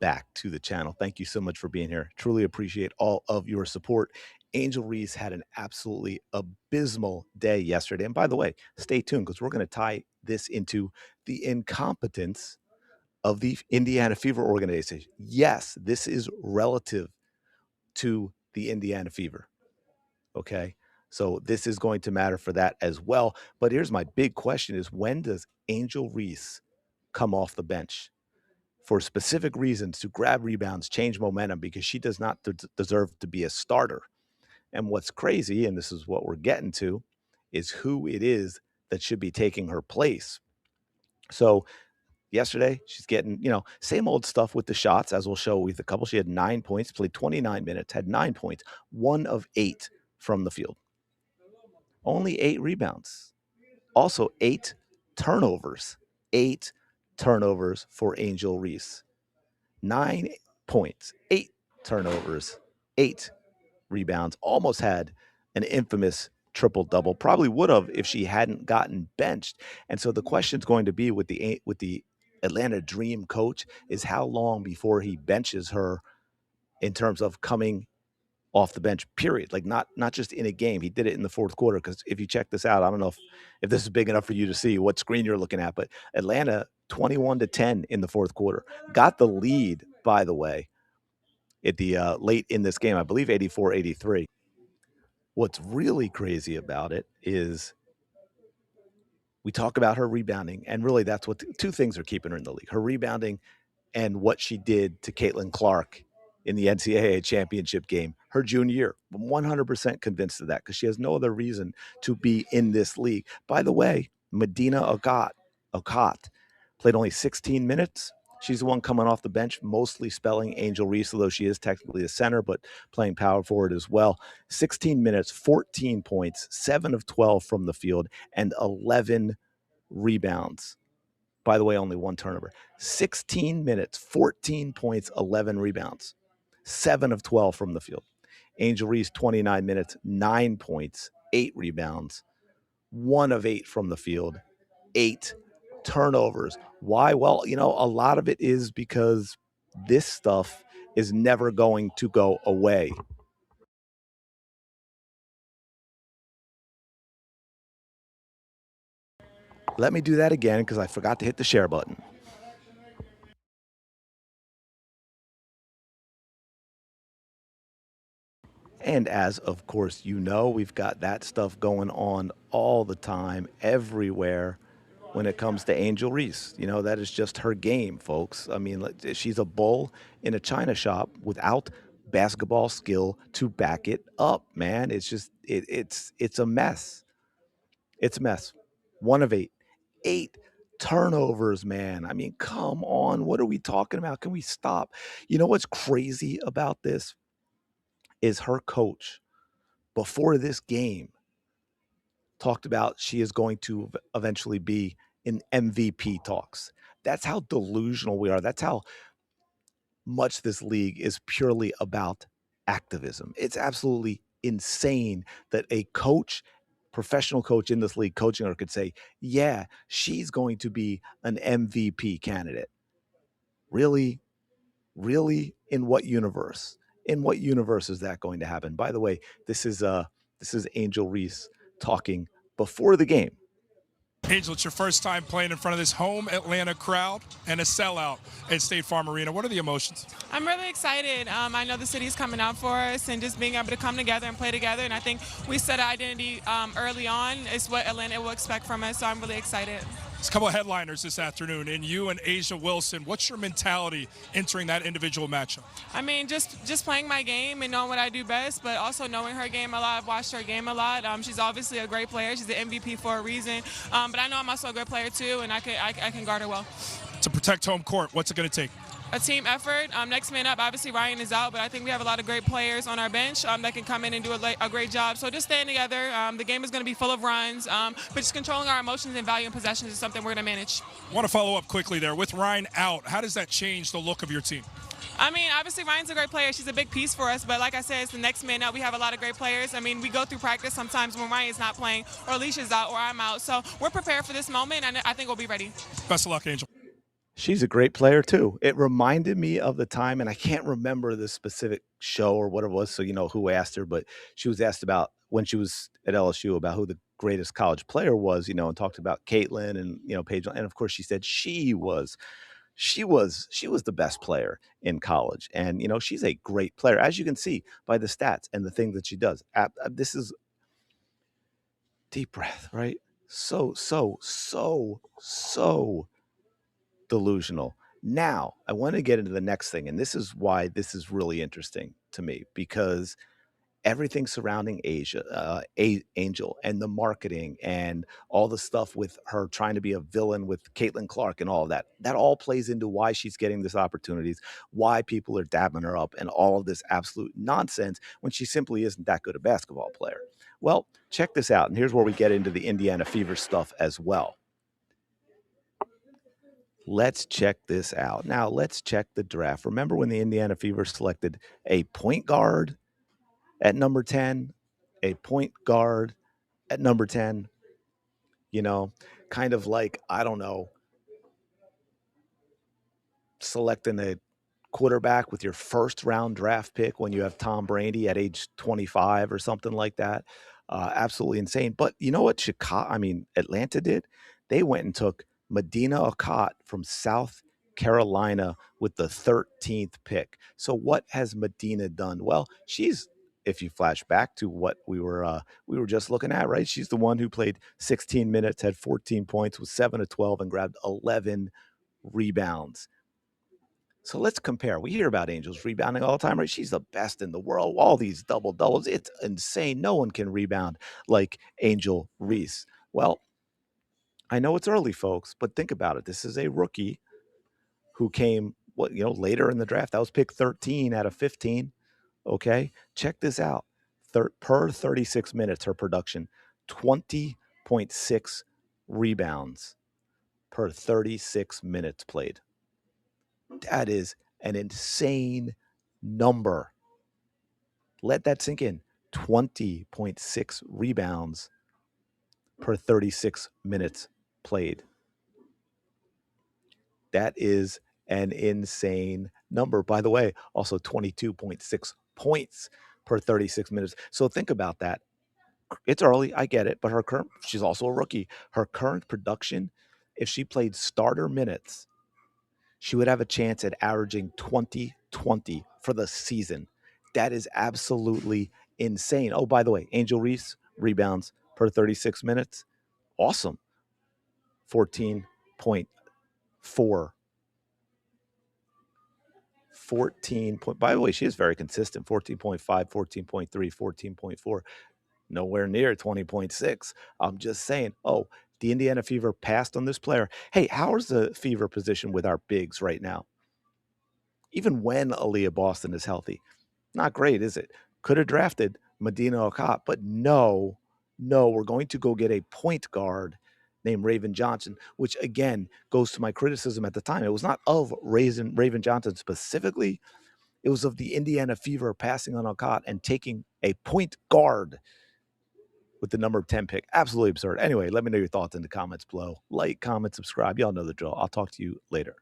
back to the channel. Thank you so much for being here. Truly appreciate all of your support. Angel Reese had an absolutely abysmal day yesterday. And by the way, stay tuned because we're going to tie this into the incompetence of the Indiana Fever organization. Yes, this is relative to the Indiana Fever. Okay. So this is going to matter for that as well. But here's my big question is when does Angel Reese come off the bench? For specific reasons to grab rebounds, change momentum, because she does not deserve to be a starter. And what's crazy, and this is what we're getting to, is who it is that should be taking her place. So yesterday, she's getting, same old stuff with the shots, as we'll show with a couple. She had 9 points, played 29 minutes, had 9 points, 1 of 8 from the field, only 8 rebounds, also 8 turnovers, 8 turnovers for Angel Reese. 9 points, 8 turnovers, 8 rebounds, almost had an infamous triple double. Probably would have if she hadn't gotten benched. And so the question's going to be with the Atlanta Dream coach is how long before he benches her in terms of coming off the bench, period. Like not just in a game. He did it in the fourth quarter. Because if you check this out, I don't know if this is big enough for you to see what screen you're looking at, but Atlanta 21-10 in the fourth quarter. Got the lead, by the way, at the late in this game, I believe 84-83. What's really crazy about it is we talk about her rebounding, and really that's what two things are keeping her in the league: her rebounding and what she did to Caitlin Clark in the NCAA championship game her junior year. I'm 100% convinced of that because she has no other reason to be in this league. By the way, Medina Okot played only 16 minutes. She's the one coming off the bench, mostly spelling Angel Reese, although she is technically a center, but playing power forward as well. 16 minutes, 14 points, 7 of 12 from the field, and 11 rebounds. By the way, only 1 turnover. 16 minutes, 14 points, 11 rebounds, 7 of 12 from the field. Angel Reese, 29 minutes, 9 points, 8 rebounds, 1 of 8 from the field, 8 turnovers. Why? Well, a lot of it is because this stuff is never going to go away. Let me do that again because I forgot to hit the share button. And as, of course, we've got that stuff going on all the time, everywhere when it comes to Angel Reese. That is just her game, folks. I mean, she's a bull in a china shop without basketball skill to back it up, man. It's just, it's a mess. It's a mess. 1 of 8. 8 turnovers, man. I mean, come on. What are we talking about? Can we stop? What's crazy about this is her coach before this game talked about she is going to eventually be in MVP talks. That's how delusional we are. That's how much this league is purely about activism. It's absolutely insane that a coach, professional coach in this league, coaching her could say, yeah, she's going to be an MVP candidate. Really? Really? In what universe? In what universe is that going to happen? By the way, this is Angel Reese talking before the game. Angel, it's your first time playing in front of this home Atlanta crowd and a sellout at State Farm Arena. What are the emotions? I'm really excited. I know the city's coming out for us, and just being able to come together and play together. And I think we set an identity early on. Is what Atlanta will expect from us, so I'm really excited. There's a couple of headliners this afternoon, and you and Asia Wilson. What's your mentality entering that individual matchup? I mean, just playing my game and knowing what I do best, but also knowing her game a lot. I've watched her game a lot. She's obviously a great player. She's the MVP for a reason. But I know I'm also a good player too, and I can guard her well. To protect home court, what's it going to take? A team effort. Next man up, obviously Ryan is out, but I think we have a lot of great players on our bench that can come in and do a great job. So just staying together. The game is going to be full of runs, but just controlling our emotions and valuing possessions is something we're going to manage. I want to follow up quickly there. With Ryan out, how does that change the look of your team? I mean, obviously Ryan's a great player. She's a big piece for us, but like I said, it's the next man up. We have a lot of great players. I mean, we go through practice sometimes when Ryan's not playing, or Alicia's out, or I'm out. So we're prepared for this moment, and I think we'll be ready. Best of luck, Angel. She's a great player too. It reminded me of the time, and I can't remember the specific show or what it was, so you know who asked her, but she was asked about when she was at LSU about who the greatest college player was, and talked about Caitlin and Paige, and of course she said she was the best player in college, and she's a great player, as you can see by the stats and the thing that she does. This is deep breath, right? So delusional. Now, I want to get into the next thing, and this is why this is really interesting to me because everything surrounding Angel and the marketing and all the stuff with her trying to be a villain with Caitlin Clark and all of that, that all plays into why she's getting these opportunities, why people are dabbing her up, and all of this absolute nonsense when she simply isn't that good a basketball player. Well, check this out, and here's where we get into the Indiana Fever stuff as well. Let's check this out. Now, let's check the draft. Remember when the Indiana Fever selected a point guard at number 10? A point guard at number 10, you know, kind of like, I don't know, selecting a quarterback with your first round draft pick when you have Tom Brady at age 25 or something like that. Absolutely insane. But you know what Atlanta did? They went and took Medina Okot from South Carolina with the 13th pick. So what has Medina done? Well, if you flash back to what we were just looking at, right? She's the one who played 16 minutes, had 14 points, was 7 of 12, and grabbed 11 rebounds. So let's compare. We hear about Angels rebounding all the time, right? She's the best in the world. All these double doubles. It's insane. No one can rebound like Angel Reese. Well, I know it's early, folks, but think about it. This is a rookie who came later in the draft. That was pick 13 out of 15. Okay. Check this out. Per 36 minutes, her production, 20.6 rebounds per 36 minutes played. That is an insane number. Let that sink in. 20.6 rebounds per 36 minutes played. That is an insane number. By the way, also 22.6 points per 36 minutes. So think about that. It's early, I get it, but she's also a rookie. Her current production, if she played starter minutes, she would have a chance at averaging 20-20 for the season. That is absolutely insane. Oh, by the way, Angel Reese rebounds per 36 minutes. Awesome. 14.4. 14 point. By the way, she is very consistent. 14.5, 14.3, 14.4. Nowhere near 20.6. I'm just saying, the Indiana Fever passed on this player. Hey, how's the Fever position with our bigs right now? Even when Aaliyah Boston is healthy. Not great, is it? Could have drafted Medina Okot, but no, we're going to go get a point guard named Raven Johnson, which again goes to my criticism at the time. It was not of Raven Johnson specifically. It was of the Indiana Fever passing on Okot and taking a point guard with the number 10 pick. Absolutely absurd. Anyway, let me know your thoughts in the comments below. Like, comment, subscribe. Y'all know the drill. I'll talk to you later.